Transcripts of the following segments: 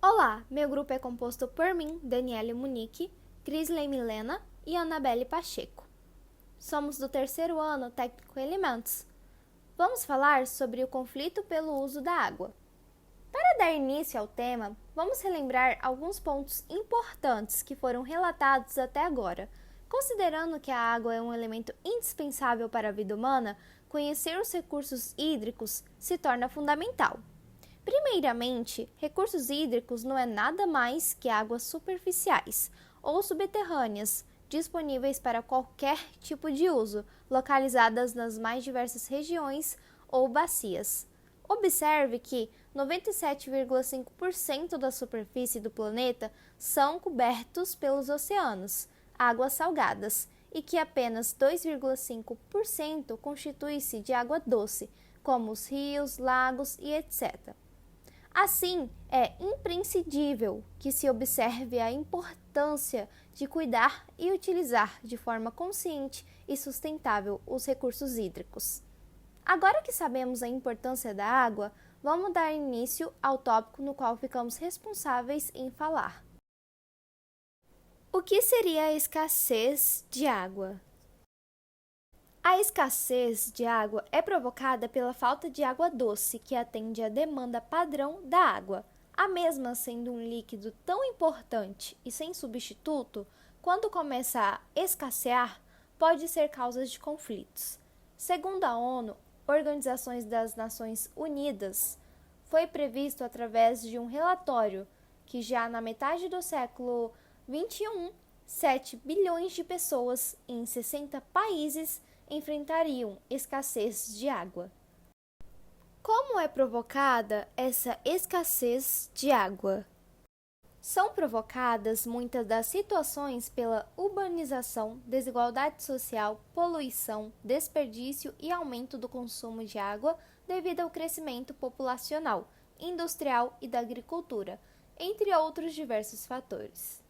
Olá, meu grupo é composto por mim, Daniele Munique, Crisley Milena e Anabelle Pacheco. Somos do terceiro ano técnico em Alimentos. Vamos falar sobre o conflito pelo uso da água. Para dar início ao tema, vamos relembrar alguns pontos importantes que foram relatados até agora. Considerando que a água é um elemento indispensável para a vida humana, conhecer os recursos hídricos se torna fundamental. Primeiramente, recursos hídricos não é nada mais que águas superficiais ou subterrâneas, disponíveis para qualquer tipo de uso, localizadas nas mais diversas regiões ou bacias. Observe que 97,5% da superfície do planeta são cobertos pelos oceanos, águas salgadas, e que apenas 2,5% constitui-se de água doce, como os rios, lagos e etc. Assim, é imprescindível que se observe a importância de cuidar e utilizar de forma consciente e sustentável os recursos hídricos. Agora que sabemos a importância da água, vamos dar início ao tópico no qual ficamos responsáveis em falar. O que seria a escassez de água? A escassez de água é provocada pela falta de água doce, que atende à demanda padrão da água. A mesma sendo um líquido tão importante e sem substituto, quando começa a escassear, pode ser causa de conflitos. Segundo a ONU, Organizações das Nações Unidas, foi previsto através de um relatório que já na metade do século XXI, 7 bilhões de pessoas em 60 países enfrentariam escassez de água. Como é provocada essa escassez de água? São provocadas muitas das situações pela urbanização, desigualdade social, poluição, desperdício e aumento do consumo de água devido ao crescimento populacional, industrial e da agricultura, entre outros diversos fatores.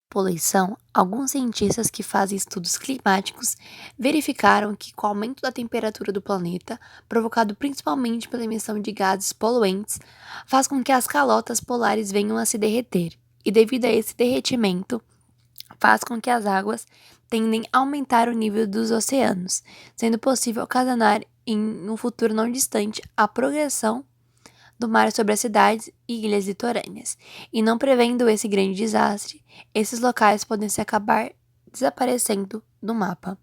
Poluição, alguns cientistas que fazem estudos climáticos verificaram que, com o aumento da temperatura do planeta, provocado principalmente pela emissão de gases poluentes, faz com que as calotas polares venham a se derreter, e devido a esse derretimento, faz com que as águas tendem a aumentar o nível dos oceanos, sendo possível ocasionar, em um futuro não distante, a progressão do mar sobre as cidades e ilhas litorâneas. E não prevendo esse grande desastre, esses locais podem se acabar desaparecendo do mapa.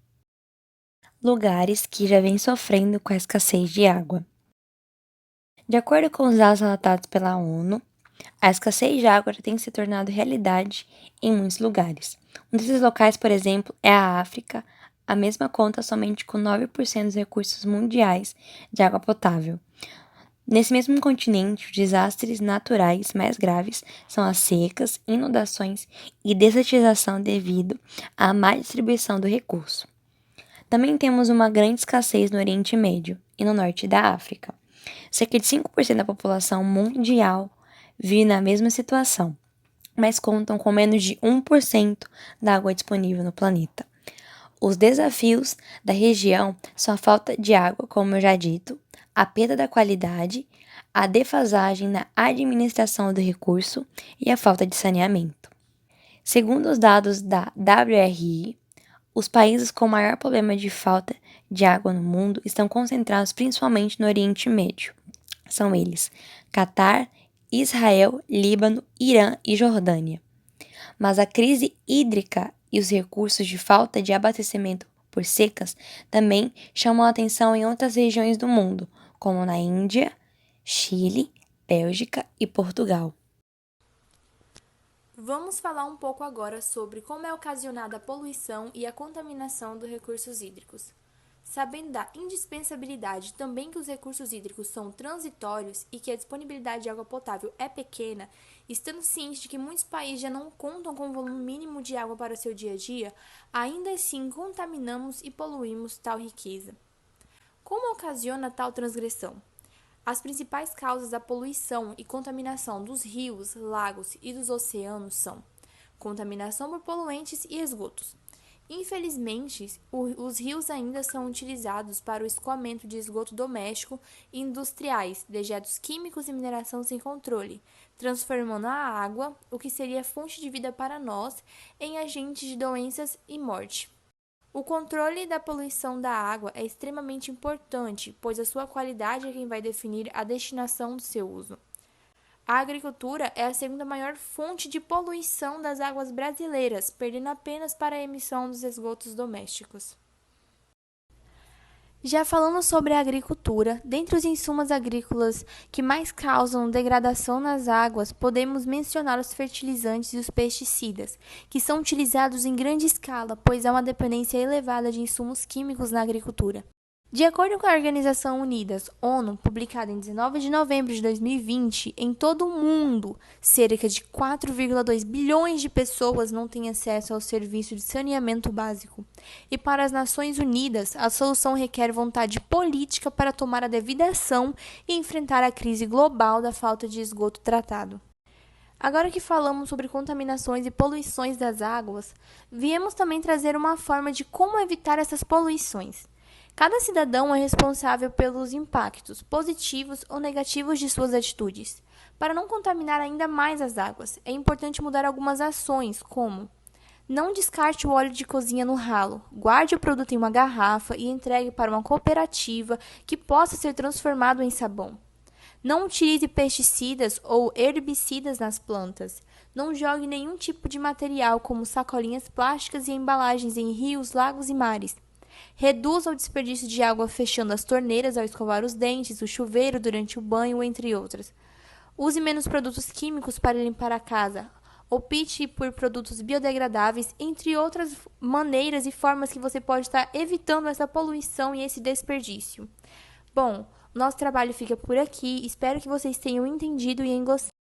Lugares que já vêm sofrendo com a escassez de água. De acordo com os dados relatados pela ONU, a escassez de água já tem se tornado realidade em muitos lugares. Um desses locais, por exemplo, é a África. A mesma conta somente com 9% dos recursos mundiais de água potável. Nesse mesmo continente, os desastres naturais mais graves são as secas, inundações e desatização devido à má distribuição do recurso. Também temos uma grande escassez no Oriente Médio e no norte da África. Cerca de 5% da população mundial vive na mesma situação, mas contam com menos de 1% da água disponível no planeta. Os desafios da região são a falta de água, como eu já dito, a perda da qualidade, a defasagem na administração do recurso e a falta de saneamento. Segundo os dados da WRI, os países com maior problema de falta de água no mundo estão concentrados principalmente no Oriente Médio. São eles: Catar, Israel, Líbano, Irã e Jordânia. Mas a crise hídrica e os recursos de falta de abastecimento por secas também chamam a atenção em outras regiões do mundo, como na Índia, Chile, Bélgica e Portugal. Vamos falar um pouco agora sobre como é ocasionada a poluição e a contaminação dos recursos hídricos. Sabendo da indispensabilidade também que os recursos hídricos são transitórios e que a disponibilidade de água potável é pequena, estando ciente de que muitos países já não contam com o volume mínimo de água para o seu dia a dia, ainda assim contaminamos e poluímos tal riqueza. Como ocasiona tal transgressão? As principais causas da poluição e contaminação dos rios, lagos e dos oceanos são contaminação por poluentes e esgotos, Infelizmente, os rios ainda são utilizados para o escoamento de esgoto doméstico e industriais, dejetos químicos e mineração sem controle, transformando a água, o que seria fonte de vida para nós, em agente de doenças e morte. O controle da poluição da água é extremamente importante, pois a sua qualidade é quem vai definir a destinação do seu uso. A agricultura é a segunda maior fonte de poluição das águas brasileiras, perdendo apenas para a emissão dos esgotos domésticos. Já falando sobre a agricultura, dentre os insumos agrícolas que mais causam degradação nas águas, podemos mencionar os fertilizantes e os pesticidas, que são utilizados em grande escala, pois há uma dependência elevada de insumos químicos na agricultura. De acordo com a Organização Unidas, ONU, publicada em 19 de novembro de 2020, em todo o mundo, cerca de 4,2 bilhões de pessoas não têm acesso ao serviço de saneamento básico. E para as Nações Unidas, a solução requer vontade política para tomar a devida ação e enfrentar a crise global da falta de esgoto tratado. Agora que falamos sobre contaminações e poluições das águas, viemos também trazer uma forma de como evitar essas poluições. Cada cidadão é responsável pelos impactos positivos ou negativos de suas atitudes. Para não contaminar ainda mais as águas, é importante mudar algumas ações, como: não descarte o óleo de cozinha no ralo, guarde o produto em uma garrafa e entregue para uma cooperativa que possa ser transformado em sabão. Não utilize pesticidas ou herbicidas nas plantas. Não jogue nenhum tipo de material, como sacolinhas plásticas e embalagens, em rios, lagos e mares. Reduza o desperdício de água fechando as torneiras ao escovar os dentes, o chuveiro durante o banho, entre outras. Use menos produtos químicos para limpar a casa. Opte por produtos biodegradáveis, entre outras maneiras e formas que você pode estar evitando essa poluição e esse desperdício. Bom, nosso trabalho fica por aqui. Espero que vocês tenham entendido e gostado.